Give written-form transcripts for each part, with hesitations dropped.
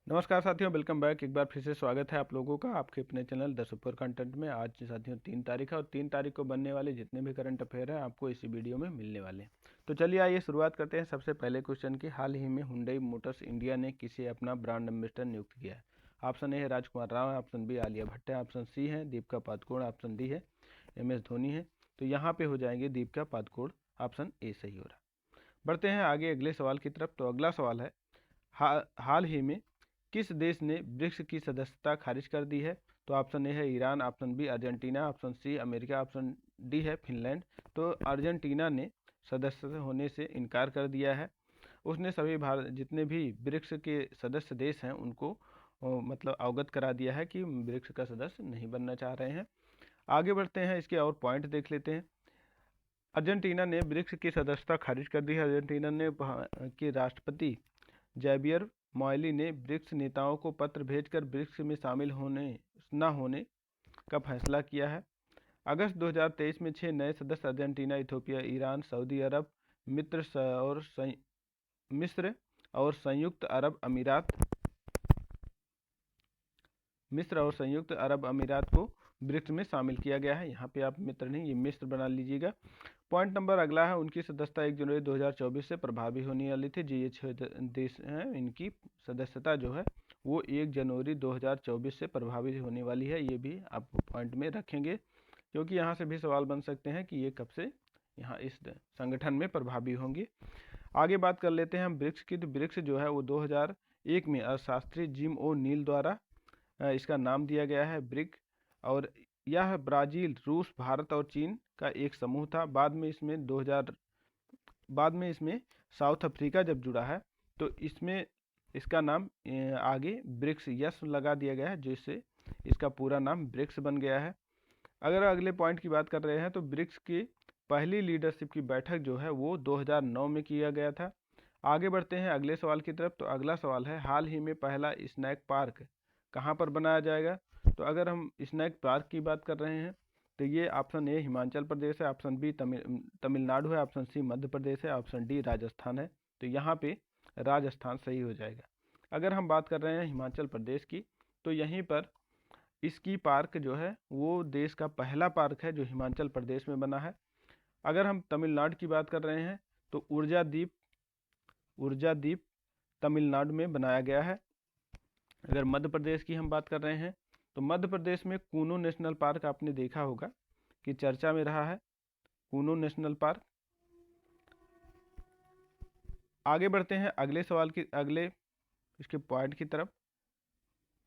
नमस्कार साथियों, welcome back. एक बार फिर से स्वागत है आप लोगों का आपके अपने चैनल द सुपर कंटेंट में। आज साथियों 3 तारीख है और 3 तारीख को बनने वाले जितने भी करंट अफेयर हैं आपको इसी वीडियो में मिलने वाले हैं। तो चलिए आइए शुरुआत करते हैं सबसे पहले क्वेश्चन की। हाल ही में हुंडई मोटर्स इंडिया ने किसे अपना ब्रांड एम्बेसडर नियुक्त किया है? ऑप्शन ए है राजकुमार राव है, ऑप्शन बी आलिया भट्ट है, ऑप्शन सी है दीपिका पादुकोण, ऑप्शन डी है MS धोनी है। तो यहाँ पे हो जाएंगे दीपिका पादुकोण, ऑप्शन ए सही हो रहा है। बढ़ते हैं आगे अगले सवाल की तरफ। तो अगला सवाल है, हाल ही में किस देश ने ब्रिक्स की सदस्यता खारिज कर दी है? तो ऑप्शन ए है Iran, option B Argentina, option C America, option D है फिनलैंड। तो अर्जेंटीना ने सदस्य होने से इनकार कर दिया है। उसने सभी भारत जितने भी ब्रिक्स के सदस्य देश हैं उनको मतलब अवगत करा दिया है कि ब्रिक्स का सदस्य नहीं बनना चाह रहे हैं। आगे बढ़ते हैं, इसके और पॉइंट देख लेते हैं। अर्जेंटीना ने ब्रिक्स की सदस्यता खारिज कर दी है। अर्जेंटीना ने के राष्ट्रपति जैवियर मॉयली ने ब्रिक्स नेताओं को पत्र भेजकर ब्रिक्स में शामिल होने का फैसला किया है। अगस्त 2023 में 6 नए सदस्य अर्जेंटीना, इथियोपिया, ईरान, सऊदी अरब, मिस्र और संयुक्त अरब अमीरात को ब्रिक्स में शामिल किया गया है। यहाँ पे आप मित्र नहीं, ये मिस्र बना लीजिएगा। पॉइंट नंबर अगला है, उनकी सदस्यता 1 जनवरी 2024 से प्रभावी होने वाली थी। जी, ये 6 देश हैं, इनकी सदस्यता जो है वो 1 जनवरी 2024 से प्रभावी होने वाली है। ये भी आप पॉइंट में रखेंगे क्योंकि यहाँ से भी सवाल बन सकते हैं कि ये कब से यहाँ इस संगठन में प्रभावी होंगे। आगे बात कर लेते हैं हम ब्रिक्स की। तो ब्रिक्स जो है वो 2001 में अर्थशास्त्री जिम ओ नील द्वारा इसका नाम दिया गया है ब्रिक। और यह ब्राज़ील, रूस, भारत और चीन का एक समूह था। बाद में इसमें साउथ अफ्रीका जब जुड़ा है तो इसमें इसका नाम आगे ब्रिक्स यस लगा दिया गया है, जिससे इसका पूरा नाम ब्रिक्स बन गया है। अगर अगले पॉइंट की बात कर रहे हैं तो ब्रिक्स की पहली लीडरशिप की बैठक जो है वो 2009 में किया गया था। आगे बढ़ते हैं अगले सवाल की तरफ। तो अगला सवाल है, हाल ही में पहला स्नैक पार्क कहाँ पर बनाया जाएगा? तो अगर हम स्नैक पार्क की बात कर रहे हैं तो ये ऑप्शन ए हिमाचल प्रदेश है, ऑप्शन बी तमिलनाडु है, ऑप्शन सी मध्य प्रदेश है, ऑप्शन डी राजस्थान है। तो यहाँ पे राजस्थान सही हो जाएगा। अगर हम बात कर रहे हैं हिमाचल प्रदेश की तो यहीं पर इसकी पार्क जो है वो देश का पहला पार्क है जो हिमाचल प्रदेश में बना है। अगर हम तमिलनाडु की बात कर रहे हैं तो ऊर्जा द्वीप तमिलनाडु में बनाया गया है। अगर मध्य प्रदेश की हम बात कर रहे हैं तो मध्य प्रदेश में कूनो नेशनल पार्क आपने देखा होगा कि चर्चा में रहा है, कूनो नेशनल पार्क। आगे बढ़ते हैं अगले इसके पॉइंट की तरफ।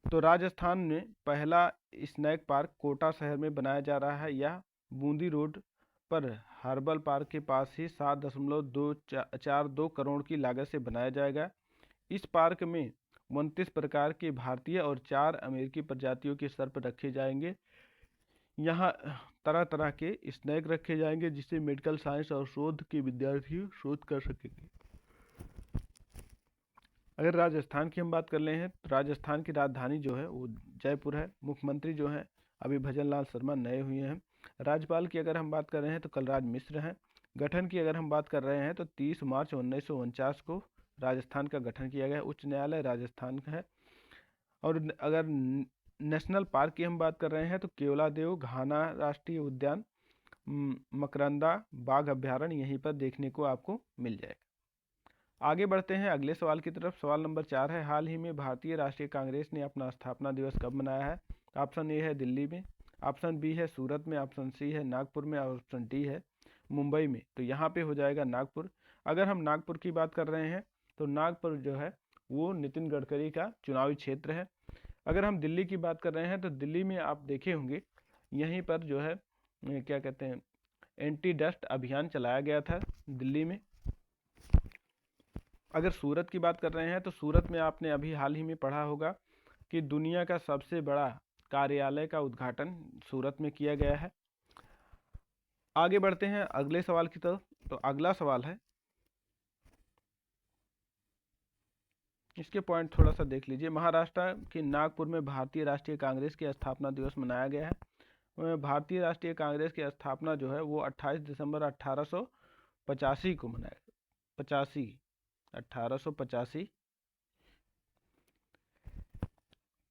तो राजस्थान में पहला स्नैक पार्क कोटा शहर में बनाया जा रहा है। यह बूंदी रोड पर हर्बल पार्क के पास ही 7.242 करोड़ की लागत से बनाया जाएगा। इस पार्क में 29 प्रकार के भारतीय और 4 अमेरिकी प्रजातियों के सर्प रखे जाएंगे। यहाँ तरह तरह के स्नैक रखे जाएंगे जिससे मेडिकल साइंस और शोध के विद्यार्थी शोध कर सकेंगे। अगर राजस्थान की हम बात कर ले हैं तो राजस्थान की राजधानी जो है वो जयपुर है। मुख्यमंत्री जो है अभी भजन लाल शर्मा नए हुए हैं। राज्यपाल की अगर हम बात कर रहे हैं तो कलराज मिश्र हैं। गठन की अगर हम बात कर रहे हैं तो 30 मार्च 1949 को राजस्थान का गठन किया गया। उच्च न्यायालय राजस्थान का है। और अगर नेशनल पार्क की हम बात कर रहे हैं तो केवलादेव घाना राष्ट्रीय उद्यान, मकरंदा बाघ अभ्यारण्य यहीं पर देखने को आपको मिल जाएगा। आगे बढ़ते हैं अगले सवाल की तरफ। सवाल नंबर 4 है, हाल ही में भारतीय राष्ट्रीय कांग्रेस ने अपना स्थापना दिवस कब मनाया है? ऑप्शन ए है दिल्ली में, ऑप्शन बी है सूरत में, ऑप्शन सी है नागपुर में और ऑप्शन डी है मुंबई में। तो यहाँ पे हो जाएगा नागपुर। अगर हम नागपुर की बात कर रहे हैं तो नागपुर जो है वो नितिन गडकरी का चुनावी क्षेत्र है। अगर हम दिल्ली की बात कर रहे हैं तो दिल्ली में आप देखे होंगे यहीं पर जो है क्या कहते हैं एंटी डस्ट अभियान चलाया गया था दिल्ली में। अगर सूरत की बात कर रहे हैं तो सूरत में आपने अभी हाल ही में पढ़ा होगा कि दुनिया का सबसे बड़ा कार्यालय का उद्घाटन सूरत में किया गया है। आगे बढ़ते हैं अगले सवाल की तरफ। तो अगला सवाल है, इसके पॉइंट थोड़ा सा देख लीजिए। महाराष्ट्र के नागपुर में भारतीय राष्ट्रीय कांग्रेस की स्थापना दिवस मनाया गया है। भारतीय राष्ट्रीय कांग्रेस की स्थापना जो है वो 28 दिसंबर 1885 को मनाया 85 1885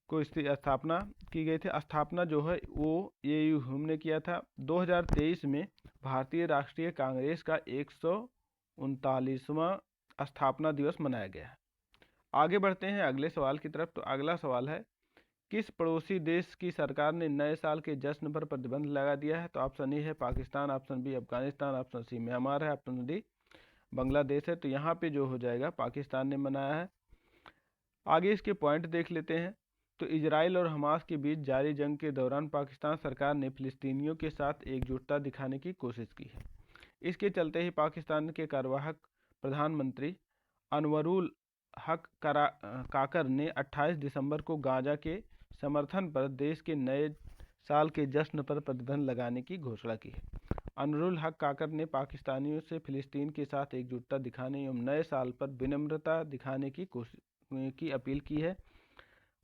को इसकी स्थापना की गई थी। स्थापना जो है वो AU ने किया था। 2023 में भारतीय राष्ट्रीय कांग्रेस का 139वां स्थापना दिवस मनाया गया है। आगे बढ़ते हैं अगले सवाल की तरफ। तो अगला सवाल है, किस पड़ोसी देश की सरकार ने नए साल के जश्न पर प्रतिबंध लगा दिया है? तो ऑप्शन ए है Pakistan, option B Afghanistan, option C Myanmar है, ऑप्शन डी बांग्लादेश है। तो यहाँ पे जो हो जाएगा पाकिस्तान ने मनाया है। आगे इसके पॉइंट देख लेते हैं। तो इजराइल और हमास के बीच जारी जंग के दौरान पाकिस्तान सरकार ने फिलिस्तीनियों के साथ एकजुटता दिखाने की कोशिश की है। इसके चलते ही पाकिस्तान के कार्यवाहक प्रधानमंत्री अनवरुल हक काकर ने 28 दिसंबर को गाजा के समर्थन पर देश के नए साल के जश्न पर प्रतिबंध लगाने की घोषणा की है। अनवरुल हक काकर ने पाकिस्तानियों से फिलिस्तीन के साथ एकजुटता दिखाने एवं नए साल पर विनम्रता दिखाने की अपील की है।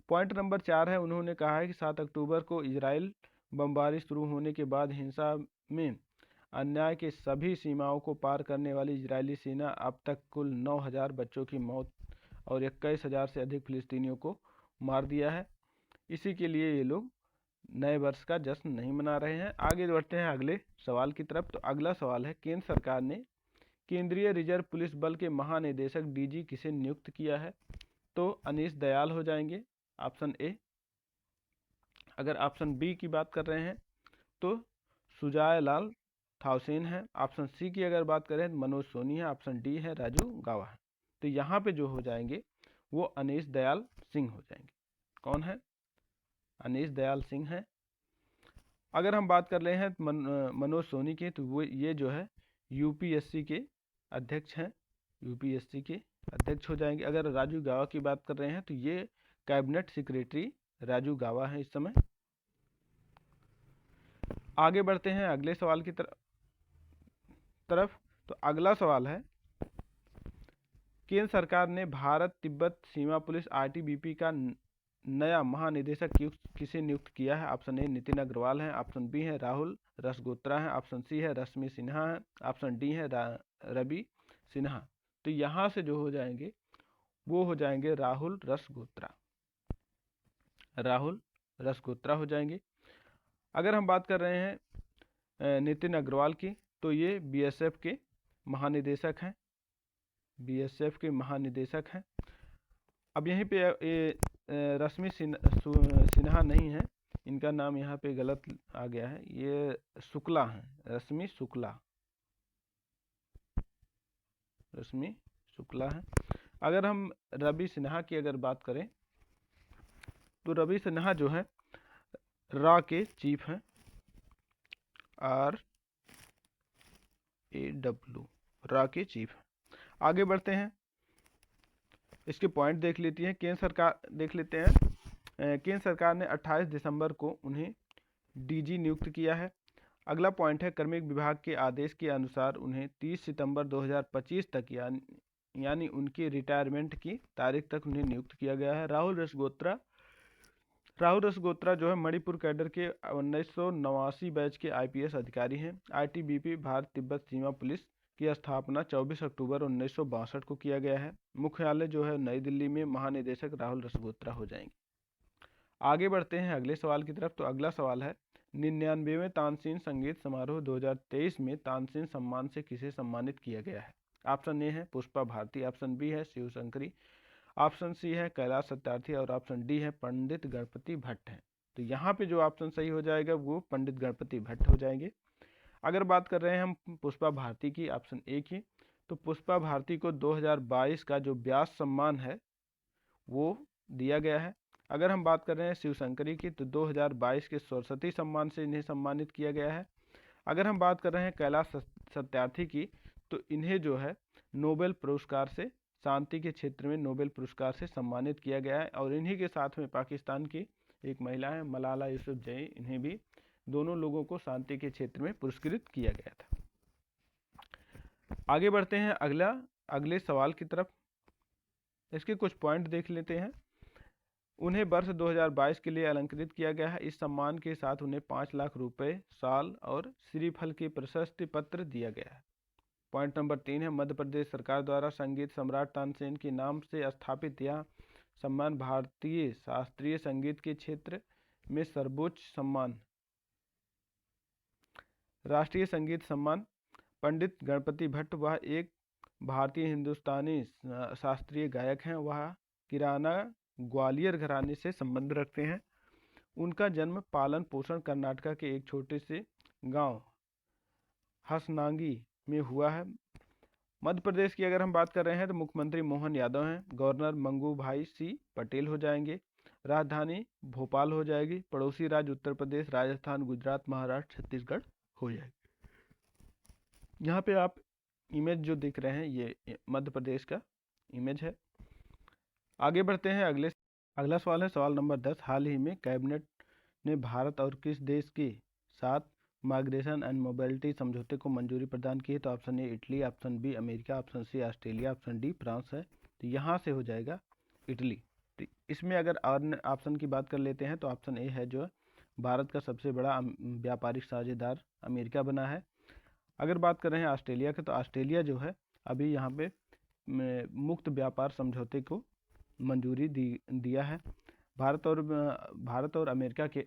पॉइंट नंबर 4 है, उन्होंने कहा है कि 7 अक्टूबर को इजराइल बमबारी शुरू होने के बाद हिंसा में अन्याय के सभी सीमाओं को पार करने वाली इजरायली सेना अब तक कुल 9,000 बच्चों की मौत और 21,000 से अधिक फिलिस्तीनियों को मार दिया है। इसी के लिए ये लोग नए वर्ष का जश्न नहीं मना रहे हैं। आगे बढ़ते हैं अगले सवाल की तरफ। तो अगला सवाल है, केंद्र सरकार ने केंद्रीय रिजर्व पुलिस बल के महानिदेशक DG किसे नियुक्त किया है? तो अनीश दयाल हो जाएंगे, ऑप्शन ए। अगर ऑप्शन बी की बात कर रहे हैं तो सुजाय लाल थाउसेन है। ऑप्शन सी की अगर बात करें तो मनोज सोनी है। ऑप्शन डी है राजू गावा है। तो यहाँ पे जो हो जाएंगे वो अनीश दयाल सिंह हो जाएंगे। कौन है? अनीश दयाल सिंह है। अगर हम बात कर रहे हैं मनोज सोनी की, तो वो ये जो है UPSC के अध्यक्ष हैं, UPSC के अध्यक्ष हो जाएंगे। अगर राजू गावा की बात कर रहे हैं तो ये कैबिनेट सेक्रेटरी राजू गावा है इस समय। आगे बढ़ते हैं अगले सवाल की तरफ। तो अगला सवाल है, केंद्र सरकार ने भारत तिब्बत सीमा पुलिस ITBP का नया महानिदेशक किसे नियुक्त किया है? ऑप्शन ए नितिन अग्रवाल है, ऑप्शन बी है राहुल रसगोत्रा है, ऑप्शन सी है रश्मि सिन्हा है, ऑप्शन डी है रवि सिन्हा। तो यहाँ से जो हो जाएंगे वो हो जाएंगे राहुल रसगोत्रा हो जाएंगे। अगर हम बात कर रहे हैं नितिन अग्रवाल की, तो ये BSF के महानिदेशक हैं, BSF के महानिदेशक हैं। अब यहीं पे रश्मि सिन्हा नहीं है, इनका नाम यहाँ पे गलत आ गया है, ये शुक्ला हैं, रश्मि शुक्ला है। अगर हम रवि सिन्हा की अगर बात करें तो रवि सिन्हा जो है रा के चीफ हैं, RAW रा के चीफ हैं। आगे बढ़ते हैं, इसके पॉइंट देख लेते हैं। केंद्र सरकार ने 28 दिसंबर को उन्हें DG नियुक्त किया है। अगला पॉइंट है, कार्मिक विभाग के आदेश के अनुसार उन्हें 30 सितंबर 2025 तक यानी उनकी रिटायरमेंट की तारीख तक उन्हें नियुक्त किया गया है। राहुल रसगोत्रा जो है मणिपुर कैडर के 1989 बैच के IPS अधिकारी हैं। ITBP भारत तिब्बत सीमा पुलिस की स्थापना 24 अक्टूबर 1962 को किया गया है। मुख्यालय जो है नई दिल्ली में। महानिदेशक राहुल रसगोत्रा हो जाएंगे। आगे बढ़ते हैं अगले सवाल की तरफ। तो अगला सवाल है, 99वें तानसेन संगीत समारोह 2023 में तानसेन सम्मान से किसे सम्मानित किया गया है? ऑप्शन ए है पुष्पा भारती, ऑप्शन बी है शिव शंकरी, ऑप्शन सी है कैलाश सत्यार्थी और ऑप्शन डी है पंडित गणपति भट्ट है। तो यहाँ पे जो ऑप्शन सही हो जाएगा वो पंडित गणपति भट्ट हो जाएंगे। अगर बात कर रहे हैं हम पुष्पा भारती की, ऑप्शन ए की, तो पुष्पा भारती को 2022 का जो व्यास सम्मान है वो दिया गया है। अगर हम बात कर रहे हैं शिव शंकरी की, तो 2022 के सरस्वती सम्मान से इन्हें सम्मानित किया गया है। अगर हम बात कर रहे हैं कैलाश सत्यार्थी की, तो इन्हें जो है नोबेल पुरस्कार से, शांति के क्षेत्र में नोबेल पुरस्कार से सम्मानित किया गया है। और इन्हीं के साथ में पाकिस्तान की एक महिला है मलाला यूसुफजई, इन्हें भी, दोनों लोगों को शांति के क्षेत्र में पुरस्कृत किया गया था। आगे बढ़ते हैं अगले सवाल की तरफ। इसके कुछ पॉइंट देख लेते हैं। उन्हें वर्ष 2022 के लिए अलंकृत किया गया है। इस सम्मान के साथ उन्हें 5 लाख रुपए, साल और श्रीफल की प्रशस्ति पत्र दिया गया है। पॉइंट नंबर 3 है, मध्य प्रदेश सरकार द्वारा संगीत सम्राट तानसेन के नाम से स्थापित या सम्मान भारतीय शास्त्रीय संगीत के क्षेत्र में सर्वोच्च सम्मान। राष्ट्रीय संगीत सम्मान। पंडित गणपति भट्ट वह एक भारतीय हिंदुस्तानी शास्त्रीय गायक हैं। वह किराना ग्वालियर घराने से संबंध रखते हैं। उनका जन्म पालन पोषण कर्नाटक के एक छोटे से गांव हसनांगी में हुआ है। मध्य प्रदेश की अगर हम बात कर रहे हैं तो मुख्यमंत्री मोहन यादव हैं। गवर्नर मंगू भाई सी पटेल हो जाएंगे। राजधानी भोपाल हो जाएगी। पड़ोसी राज्य उत्तर प्रदेश, राजस्थान, गुजरात, महाराष्ट्र, छत्तीसगढ़ हो जाएगी। यहाँ पे आप इमेज जो देख रहे हैं ये मध्य प्रदेश का इमेज है। आगे बढ़ते हैं। अगला सवाल है सवाल नंबर 10। हाल ही में कैबिनेट ने भारत और किस देश के साथ माइग्रेशन एंड मोबिलिटी समझौते को मंजूरी प्रदान की है? तो option A Italy, option B America, option C Australia, option D France है। तो यहाँ से हो जाएगा इटली। तो इसमें अगर अन्य ऑप्शन की बात कर लेते हैं तो ऑप्शन ए है जो है भारत का सबसे बड़ा व्यापारिक साझेदार अमेरिका बना है। अगर बात कर रहे हैं ऑस्ट्रेलिया की तो ऑस्ट्रेलिया जो है अभी यहाँ पे मुक्त व्यापार समझौते को मंजूरी दिया है। भारत और अमेरिका के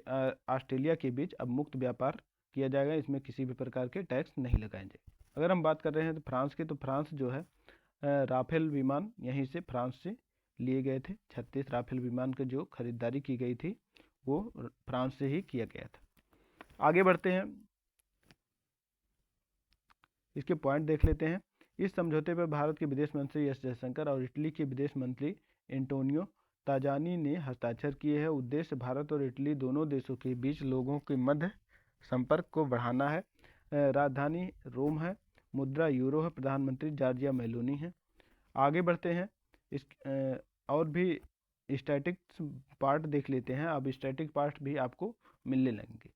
ऑस्ट्रेलिया के बीच अब मुक्त व्यापार किया जाएगा। इसमें किसी भी प्रकार के टैक्स नहीं लगाएंगे। अगर हम बात कर रहे हैं तो फ्रांस की, तो फ्रांस जो है राफेल विमान यहीं से फ्रांस से लिए गए थे। 36 राफेल विमान की जो खरीदारी की गई थी वो फ्रांस से ही किया गया था। आगे बढ़ते हैं, इसके पॉइंट देख लेते हैं। इस समझौते पर भारत के विदेश मंत्री एस जयशंकर और इटली के विदेश मंत्री एंटोनियो ताजानी ने हस्ताक्षर किए हैं। उद्देश्य भारत और इटली दोनों देशों के बीच लोगों के मध्य संपर्क को बढ़ाना है। राजधानी रोम है। मुद्रा यूरो है। प्रधानमंत्री जॉर्जिया मेलोनी है। आगे बढ़ते हैं। और भी स्टैटिक्स पार्ट देख लेते हैं। अब स्टैटिक पार्ट भी आपको मिलने लगेंगे।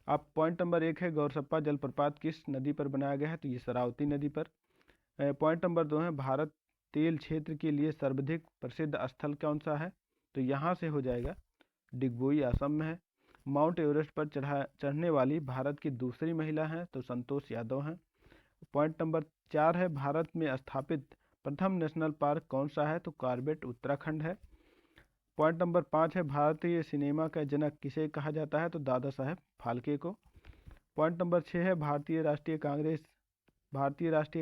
अब पॉइंट नंबर 1 है गौरसप्पा जलप्रपात किस नदी पर बनाया गया है? तो ये शरावती नदी पर। पॉइंट नंबर 2 है भारत तेल क्षेत्र के लिए सर्वाधिक प्रसिद्ध स्थल कौन सा है? तो यहाँ से हो जाएगा डिगबोई, असम में है। माउंट एवरेस्ट पर चढ़ने वाली भारत की दूसरी महिला हैं तो संतोष यादव हैं। पॉइंट नंबर 4 है भारत में स्थापित प्रथम नेशनल पार्क कौन सा है? तो कॉर्बेट उत्तराखंड है। पॉइंट नंबर 5 है भारतीय सिनेमा का जनक किसे कहा जाता है? तो दादा साहेब फाल्के को। पॉइंट नंबर 6 है भारतीय राष्ट्रीय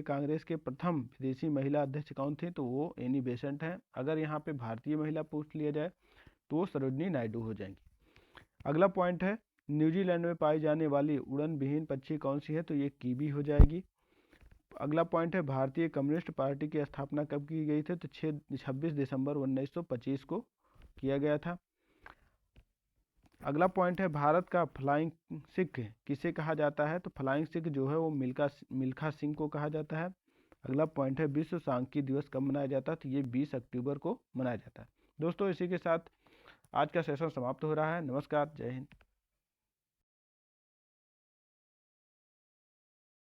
कांग्रेस के प्रथम विदेशी महिला अध्यक्ष कौन थे? तो वो एनी बेसेंट हैं। अगर यहाँ पे भारतीय महिला पूछ लिया जाए तो वो सरोजनी नायडू हो जाएंगी। अगला पॉइंट है न्यूजीलैंड में पाई जाने वाली उड़न विहीन पक्षी कौन सी है? तो ये कीवी हो जाएगी। अगला पॉइंट है भारतीय कम्युनिस्ट पार्टी की स्थापना कब की गई थी? तो 26 दिसंबर 1925 को किया गया था। अगला पॉइंट है भारत का फ्लाइंग सिख किसे कहा जाता है? तो फ्लाइंग सिख जो है वो मिल्खा सिंह को कहा जाता है। अगला पॉइंट है विश्व सांख्यिकी दिवस कब मनाया जाता है? तो ये 20 अक्टूबर को मनाया जाता है। दोस्तों इसी के साथ आज का सेशन समाप्त हो रहा है। नमस्कार, जय हिंद।